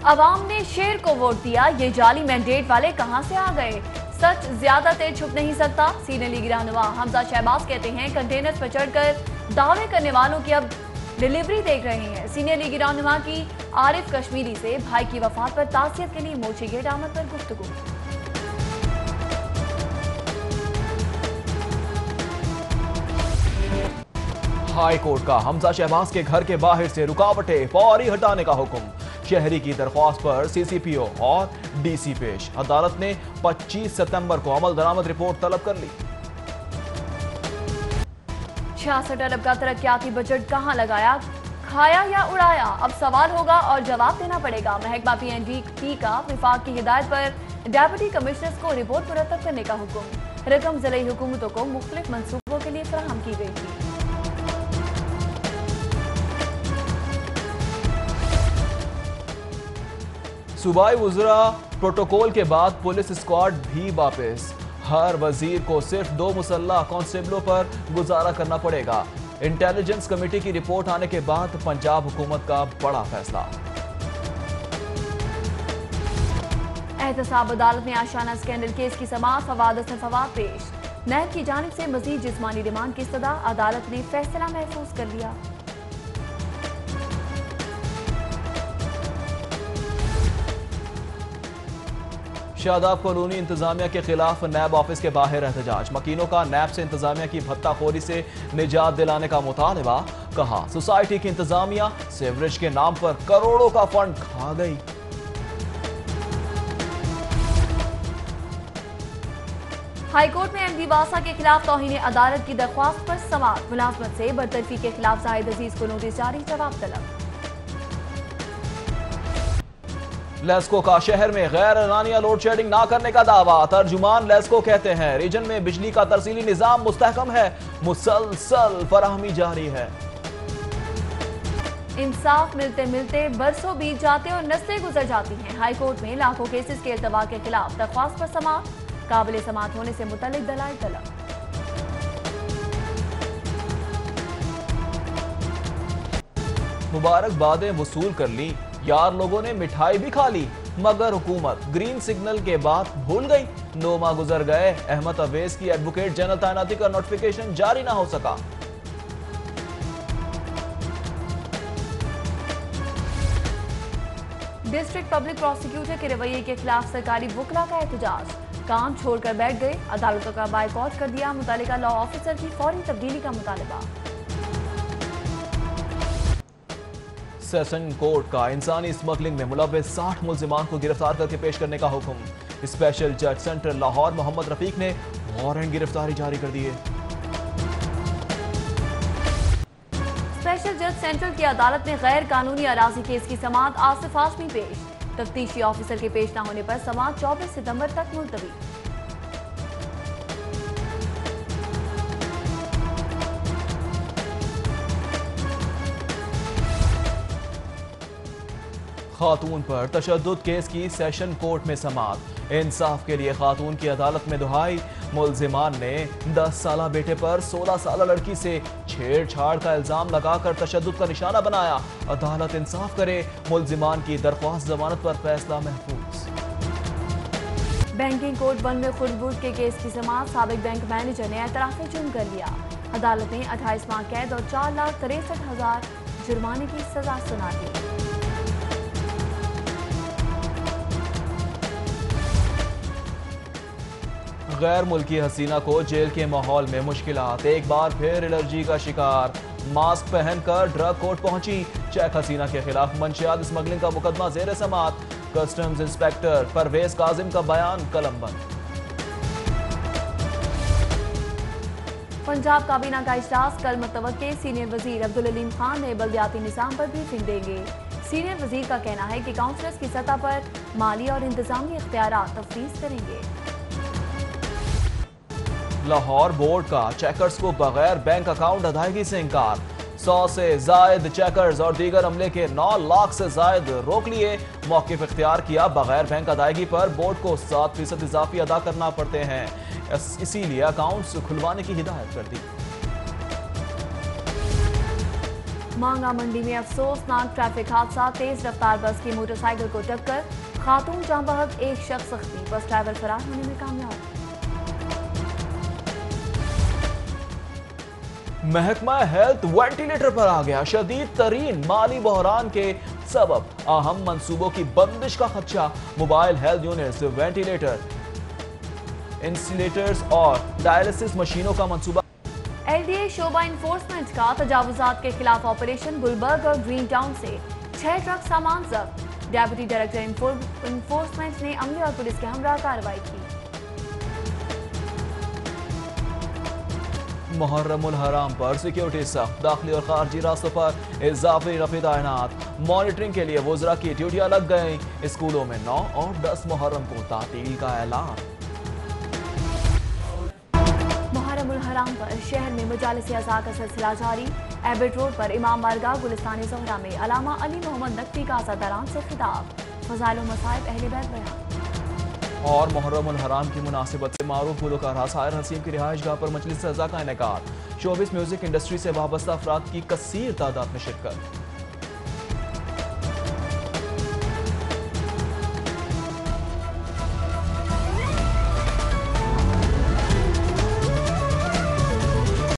अवाम ने शेर को वोट दिया, ये जाली मैंडेट वाले कहां से आ गए? सच ज्यादा देर छुप नहीं सकता। सीनियर लीगी रहनुमा हमजा शहबाज कहते हैं कंटेनर्स पर चढ़कर दावे करने वालों की अब डिलीवरी देख रहे हैं। सीनियर लीगी रहनुमा की आरिफ कश्मीरी से भाई की वफात पर तासियत के लिए मोची गेट आमद पर गुफ्तगू। हाई कोर्ट का हमजा शहबाज के घर के बाहर से रुकावटें फौरी हटाने का हुक्म। शहरी की दरख्वास्त पर सीसीपीओ और डीसी पेश। अदालत ने 25 सितंबर को अमल दरामद रिपोर्ट तलब कर ली। 66 अरब का तरक्याती बजट कहां लगाया, खाया या उड़ाया? अब सवाल होगा और जवाब देना पड़ेगा। महकमा पीएनडीटी का विफाक की हिदायत पर डेप्यूटी कमिश्नर्स को रिपोर्ट मुरतब करने का हुक्म। रकम ज़िले हुकूमतों को मुख्तलिफ मंसूबों के लिए फराहम की गई थी। सूबाई वुज़रा प्रोटोकॉल के बाद पुलिस स्क्वाड भी वापस। हर वजीर को सिर्फ 2 मुसल्लह कांस्टेबलों पर गुजारा करना पड़ेगा। इंटेलिजेंस कमेटी की रिपोर्ट आने के बाद पंजाब हुकूमत का बड़ा फैसला। एहतसाब अदालत में आशाना स्कैंडल केस की समाअत फवाद हसन फवाद पेश। नैब की जानिब से मजीद जिस्मानी रिमांड की इस्तदा, अदालत ने फैसला महफूज कर लिया। शादाब कॉलोनी इंतजामिया के खिलाफ नैब ऑफिस के बाहर एहतजाज। मकीनों का नैब से इंतजामिया की भत्ताखोरी से निजात दिलाने का मुतालबा। कहा सोसाइटी की इंतजामिया सेवरेज के नाम पर करोड़ों का फंड खा गई। हाईकोर्ट में एमडी वासा के खिलाफ तौहीन अदालत की दरख्वास्त पर समाअत। मुलाजमत से बरतरफी के खिलाफ जाहिद अजीज को नोटिस जारी, जवाब तलब। लेस्को का शहर में गैर एलानिया लोड शेडिंग ना करने का दावा। तर्जुमान लेस्को कहते हैं रीजन में बिजली का तरसीली निजाम मुस्तहकम है, मुसलसल फराहमी जारी है। इंसाफ मिलते मिलते बरसों बीत जाते और नस्लें गुजर जाती हैं। हाईकोर्ट में लाखों केसेस के इल्तवा के खिलाफ दरख्वास्त पर समाअत। काबिल समाअत होने से मुतल्लिक दलाइल तलब। मुबारकबादें वसूल कर ली, यार लोगों ने मिठाई भी खा ली, मगर हुकूमत ग्रीन सिग्नल के बाद भूल गई। 9 माह गुजर गए, अहमद अवैस की एडवोकेट जनरल तैनाती का नोटिफिकेशन जारी ना हो सका। डिस्ट्रिक्ट पब्लिक प्रोसिक्यूटर के रवैये के खिलाफ सरकारी वकला का एहतजाज। काम छोड़कर बैठ गए, अदालतों का बायकॉट कर दिया। मुतालिका लॉ ऑफिसर की फौरी तब्दीली का मुतालबा। सेशन कोर्ट का इंसानी स्मगलिंग में मुलव्वस 60 मुल्जिमान को गिरफ्तार करके पेश करने का हुक्म। स्पेशल जज सेंट्रल लाहौर मोहम्मद रफीक ने वारंट गिरफ्तारी जारी कर दिए। स्पेशल जज सेंट्रल की अदालत में गैर कानूनी अराजी केस की समाअत। आसिफ हाशमी पेश। तफ्तीशी ऑफिसर के पेश न होने पर समाअत 24 सितंबर तक मुलतवी। खातून पर तशद्दुद केस की सेशन कोर्ट में समाअत। इंसाफ के लिए खातून की अदालत में दुहाई। मुल्जिमान ने 10 साला बेटे पर 16 साला लड़की से छेड़छाड़ का इल्जाम लगाकर तशद्दुद का निशाना बनाया। अदालत इंसाफ करे, मुल्जिमान की दरख्वास्त जमानत पर फैसला महफूज। बैंकिंग कोड 1 में खुर्दबुर्द के केस की समाअत। साबिक बैंक मैनेजर ने एतराफ़ जुर्म कर लिया। अदालत ने 28 माह कैद और 4,63,000 जुर्माने की सजा सुना दी। गैर मुल्की हसीना को जेल के माहौल में मुश्किलात। एक बार फिर एलर्जी का शिकार। मास्क पहनकर ड्रग कोर्ट पहुंची। चेक हसीना के खिलाफ मंशियात स्मगलिंग का मुकदमा जेर समाअत। कस्टम्स इंस्पेक्टर परवेज काजिम का बयान कलमबंद। पंजाब काबीना का इजलास कल मुतवक्के। सीनियर वजीर अब्दुल अलीम खान ने बल्दियाती निज़ाम पर ब्रीफिंग देंगे। सीनियर वजीर का कहना है कि काउंसलर्स की सतह पर माली और इंतजामी इख्तियारात तफवीज़ करेंगे। लाहौर बोर्ड का चेकर्स को बगैर बैंक अकाउंट अदायगी से इंकार। 100 से जायद चेकर्स और दीगर अमले के 9 लाख से जायद रोक लिए। मौक़िफ़ इख्तियार किया, बगैर बैंक अदायगी पर बोर्ड को 7% इजाफी अदा करना पड़ते हैं, इसीलिए अकाउंट्स खुलवाने की हिदायत कर दी। मांगा मंडी में अफसोसनाक ट्रैफिक हादसा, तेज रफ्तार बस की मोटरसाइकिल को टक्कर, खातून जाँ बहक, एक शख्स जख्मी, बस ड्राइवर फरार होने में कामयाब। महकमा हेल्थ वेंटिलेटर पर आ गया, शदीद तरीन माली बहरान के सबब अहम मंसूबों की बंदिश का खदशा। मोबाइल हेल्थ यूनिट्स, वेंटिलेटर, इंस्टॉलेटर्स और डायलिसिस मशीनों का मंसूबा। एलडीए शोबा इन्फोर्समेंट का तजावुजात के खिलाफ ऑपरेशन, गुलबर्ग और ग्रीन टाउन से 6 ट्रक सामान जब्त। डेप्यूटी डायरेक्टर इन्फोर्समेंट ने अमले और पुलिस के हमरा कार्रवाई की। मुहर्रमुल हराम पर सिक्योरिटी सख्त, दाखिली और खारजी रास्तों पर इजाफी रफी तैनात। मॉनिटरिंग के लिए वुज़रा की ड्यूटियां लग गई। स्कूलों में 9 और 10 मुहर्रम को तातील का ऐलान। मुहर्रमुल हराम पर शहर में मजालिस अज़ा का सिलसिला जारी। एबट रोड पर इमाम बारगाह गुलिस्तान ज़हरा में अलामा अली मोहम्मद नकवी का आज़ादारान से खिताब, फ़ज़ाइल व मसाइब अहले बैत बयान। और मुहर्रमुल हराम की मुनासिबत से मारूफ गुलकार साहिर हसीम की रिहाइशगाह पर मजलिस अज़ा का इनेकाद। शोबिस म्यूजिक इंडस्ट्री से वाबस्ता अफराद की कसीर तादाद में शिरकत।